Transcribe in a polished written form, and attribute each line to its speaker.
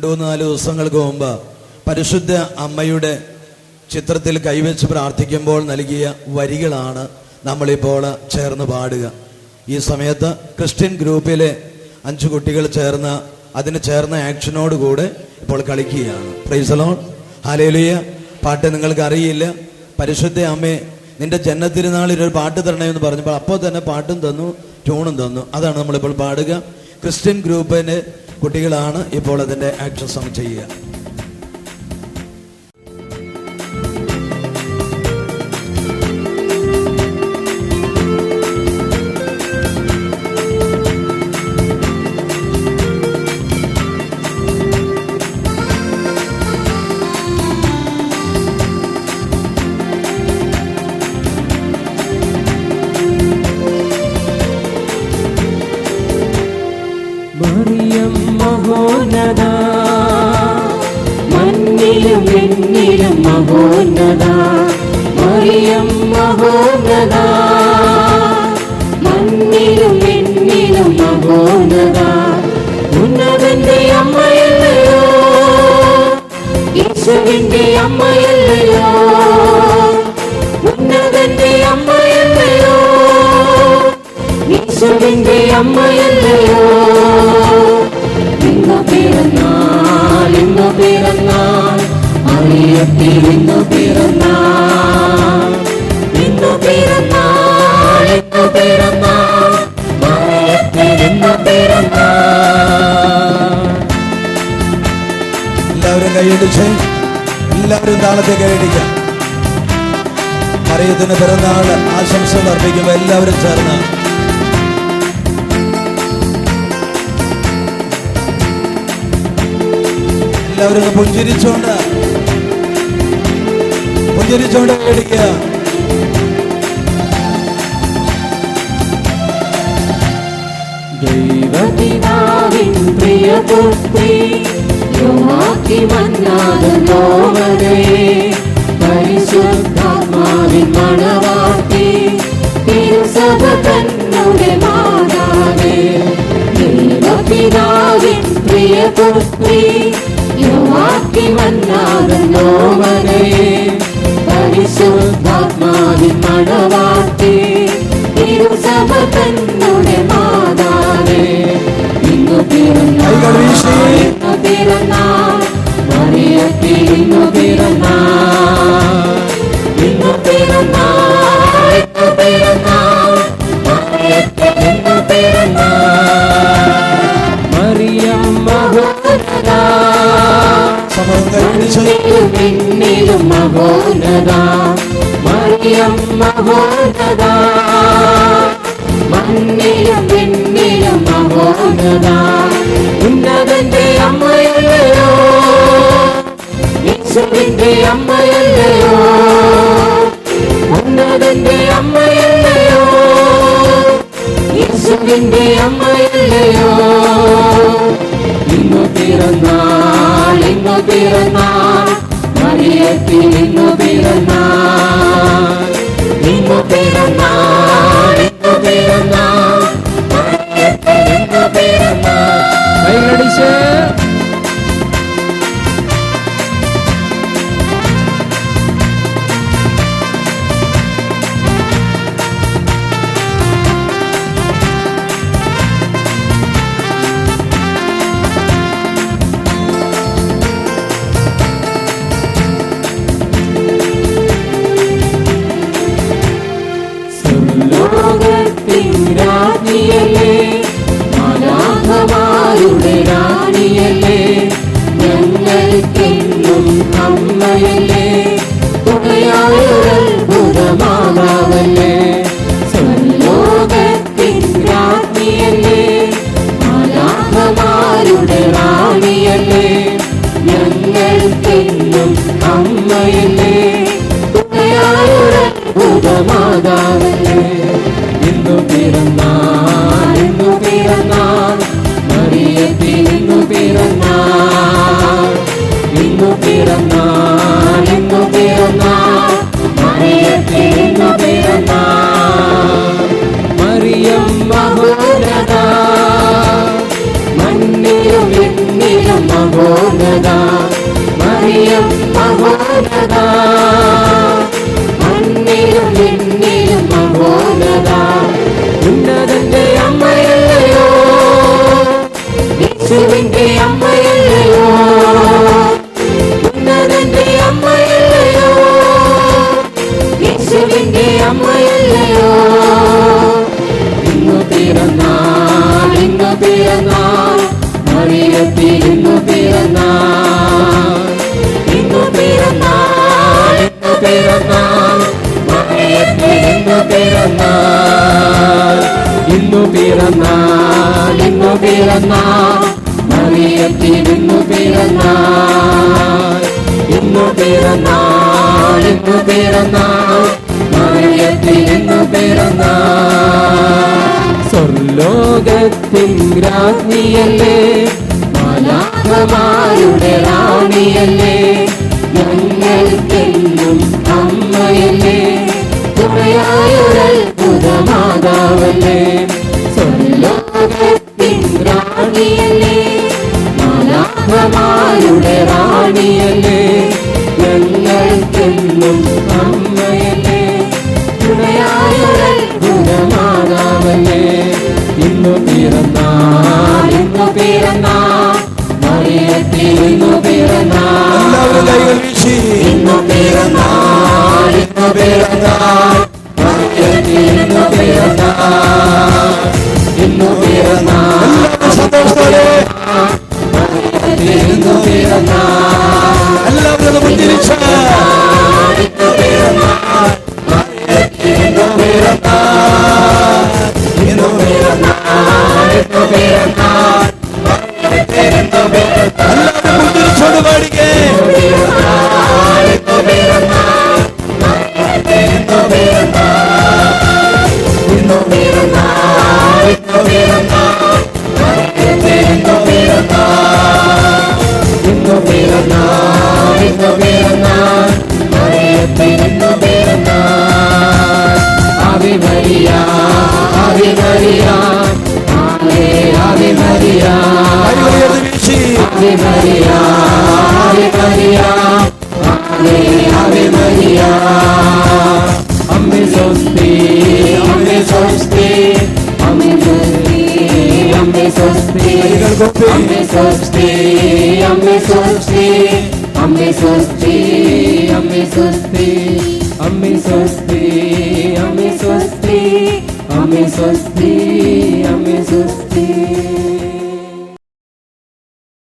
Speaker 1: 2-4 ദിവസങ്ങൾക്ക് മുമ്പ് പരിശുദ്ധ അമ്മയുടെ ചിത്രത്തിൽ കൈവച്ച് പ്രാർത്ഥിക്കുമ്പോൾ നൽകിയ വരികളാണ് നമ്മളിപ്പോൾ ചേർന്ന് പാടുക. ഈ സമയത്ത് ക്രിസ്ത്യൻ ഗ്രൂപ്പിലെ 5 കുട്ടികൾ ചേർന്ന് അതിന് ചേർന്ന ആക്ഷനോടുകൂടെ ഇപ്പോൾ കളിക്കുകയാണ്. Praise the Lord, hallelujah. പാട്ട് നിങ്ങൾക്ക് അറിയില്ല. പരിശുദ്ധ അമ്മേ, നിന്റെ ജന്മതിരുനാളിൽ ഒരു പാട്ട് തരണമെന്ന് പറഞ്ഞപ്പോൾ അപ്പോൾ തന്നെ പാട്ടും തന്നു, ട്യൂണും തന്നു. അതാണ് നമ്മളിപ്പോൾ പാടുക. ക്രിസ്ത്യൻ ഗ്രൂപ്പിൻ്റെ കുട്ടികളാണ് ഇപ്പോൾ അതിൻ്റെ ആക്ഷൻ സോങ് ചെയ്യുക.
Speaker 2: മറിയം മഹോന്നത, മണ്ണിലും വെണ്ണിലും മഹോന്നത. മറിയം മഹോന്നത, മണ്ണിലും വെണ്ണിലും മഹോന്നത. ഉന്നതന്റെ അമ്മയല്ലയോ, യേശുവിന്റെ അമ്മയല്ലയോ. ഉന്നതന്റെ അമ്മയല്ലയോ, യേശുവിന്റെ അമ്മയല്ലയോ. ഇന്നു പിറന്നാൾ, ഇന്നു പിറന്നാൾ, മറിയത്തിൽ ഇന്നു പിറന്നാൾ. ഇന്നു പിറന്നാൾ, ഇന്നു പിറന്നാൾ, മറിയത്തിൽ ഇന്നു പിറന്നാൾ.
Speaker 1: എല്ലാവരും കൈയടിച്ച്, എല്ലാവരും താളത്തെ കൈയടിക്കാം. മറിയത്തിന് പിറന്നാൾ ആശംസകൾ അർപ്പിക്കുമ്പോൾ എല്ലാവരും ചേർന്ന് എല്ലാവരും പുഞ്ചിരിച്ചോണ്ട് കൈയടിക്കുക.
Speaker 2: ദൈവപിതാവിൻ പ്രിയപുത്രി, യോവാക്കിമന്നാഥനോമനയെ, പരിശുദ്ധാത്മാവിൻ മണവാട്ടി, തിരുസഭ തന്നുടെ മാതാവേ. ദൈവപിതാവിൻ പ്രിയപുത്രി, യോവാക്കിമന്നാഥനോമനയെ, പരിശുദ്ധാത്മാവിൻ മണവാട്ടി, തിരുസഭ തന്നുടെ മാതാവേ. ഇന്നു പിറന്നാൾ, ഇന്നു പിറന്നാൾ, മറിയത്തിൽ ഇന്നു പിറന്നാൾ. ഇന്നു പിറന്നാൾ, ഇന്നു പിറന്നാൾ, മറിയത്തിൽ ഇന്നു പിറന്നാൾ. മറിയം മഹോന്നത, പിന്നിലും മഹോന്നത. മറിയം മഹോന്നത, മണ്ണിലും പിന്നിലും മഹോന്നത. ഉന്നതന്റെ അമ്മയല്ലയോ, യേശുവിന്റെ അമ്മയല്ലയോ. ഉന്നതന്റെ അമ്മയല്ലയോ, യേശുവിന്റെ അമ്മയല്ലയോ. ഇന്നു പിറന്നാൾ, ഇന്നു പിറന്നാൾ, മറിയത്തിൽ ഇന്നു പിറന്നാൾ. ഇന്നു പിറന്നാൾ, ഇന്നു പിറന്നാൾ, മറിയത്തിൽ ഇന്നു പിറന്നാൾ. കൈയടിച്ച് രാജ്ഞിയല്ലേ, മാലാഖമാരുടെ രാണിയല്ലേ, ഞങ്ങൾക്കെന്നും അമ്മയല്ലേ, തുണയായൊരത്ഭുതമാതാവല്ലേ. സ്വർലോകത്തിൻ രാജ്ഞിയല്ലേ, മാലാഖമാരുടെ റാണിയല്ലേ, ഞങ്ങൾക്കെന്നും അമ്മയല്ലേ, തുണയായൊരത്ഭുതമാതാവല്ലേ. ഇന്നു പിറന്നാൾ, ഇന്നു പിറന്നാൾ, മറിയത്തിൽ ഇന്നു പിറന്നാൾ. ഇന്നു പിറന്നാൾ, ഇന്നു പിറന്നാൾ, മറിയത്തിൽ ഇന്നു പിറന്നാൾ. മറിയം മഹോന്നത, മണ്ണിലും വെണ്ണിലും മഹോന്നത. മഹോന്നത, മറിയം മഹോന്നത, മണ്ണിലും വിണ്ണിലും മഹോന്നത. ഉന്നതന്റെ അമ്മയല്ലയോ, യേശുവിന്റെ അമ്മയല്ലയോ, ഉന്നതന്റെ അമ്മയല്ലയോ, യേശുവിന്റെ അമ്മയല്ലയോ. ഇന്നു പിറന്നാൾ, ഇന്നു പിറന്നാൾ, മറിയത്തിൽ ഇന്നു പിറന്നാൾ. ഇന്നു പിറന്നാൾ, ഇന്നു പിറന്നാൾ, മറിയത്തിൽ ഇന്നു പിറന്നാൾ. ഇന്നു പിറന്നാൾ, ഇന്നു പിറന്നാൾ, മറിയത്തിൽ ഇന്നു പിറന്നാൾ. ഇന്നു പിറന്നാൾ, ഇന്നു പിറന്നാൾ, മറിയത്തിൽ ഇന്നു പിറന്നാൾ. സ്വർലോകത്തിൻ രാജ്ഞിയല്ലേ, മാലാഖമാരുടെ റാണിയല്ലേ, ഞങ്ങൾക്കെന്നും അമ്മയല്ലേ, തുണയായൊരത്ഭുതമാതാവല്ലേ. സ്വർലോകത്തിൻ റാണിയല്ലേ, മാലാഖമാരുടെ റാണിയല്ലേ, ഞങ്ങൾക്കെന്നും അമ്മയല്ലേ, തുണയായൊരത്ഭുതമാതാവല്ലേ. ഇന്നു പിറന്നാൾ, ഇന്നു പിറന്നാൾ, മറിയത്തിൽ ഇന്നു പിറന്നാൾ.
Speaker 1: എല്ലാവരും കൈകൾ വീശി
Speaker 2: ഇന്നു പിറന്നാൾ, ഇന്നു പിറന്നാൾ, മറിയത്തിൽ ഇന്നു പിറന്നാൾ. ഇന്നു പിറന്നാൾ,
Speaker 1: സന്തോഷത്തോടെ
Speaker 2: മറിയത്തിൽ ഇന്നു പിറന്നാൾ.
Speaker 1: എല്ലാവരും മുന്തിരിച്ച
Speaker 2: ഇന്നു പിറന്നാൾ, മറിയത്തിൽ ഇന്നു പിറന്നാൾ. ഇന്നു പിറന്നാൾ, ഇന്നു പിറന്നാൾ, മറിയത്തിൽ ഇന്നു പിറന്നാൾ.
Speaker 1: എല്ലാവരും മുന്തിരിച്ചോട് പാടിക്കേ.
Speaker 2: ഇന്നു പിറന്നാൾ, ഇന്നു പിറന്നാൾ, മറിയത്തിൽ ഇന്നു പിറന്നാൾ. ഇന്നു പിറന്നാൾ, ഇന്നു പിറന്നാൾ, മറിയത്തിൽ ഇന്നു പിറന്നാൾ. ഇന്നു പിറന്നാൾ, ഇന്നു പിറന്നാൾ, മറിയത്തിൽ ഇന്നു പിറന്നാൾ. ആവി മരിയ, ആവി മരിയ, ആവേ ആവി മരിയ,
Speaker 1: കൈകൾ ഉയർത്തി വീശി
Speaker 2: ആവി മരിയ, ആവി മരിയ, ആവേ ആവി മരിയ. അമ്മേ സ്വസ്തി, അമ്മേ സ്വസ്തി, അമ്മേ സ്വസ്തി, അമ്മേ സ്വസ്തി,
Speaker 1: കൈകൾ കൊട്ടി
Speaker 2: അമ്മേ സ്വസ്തി, അമ്മേ സ്വസ്തി, അമ്മേ സ്വസ്തി, അമ്മേ സ്വസ്തി, അമ്മേ സ്വസ്തി, അമ്മേ സ്വസ്തി, അമ്മേ സ്വസ്തി, അമ്മേ സ്വസ്തി.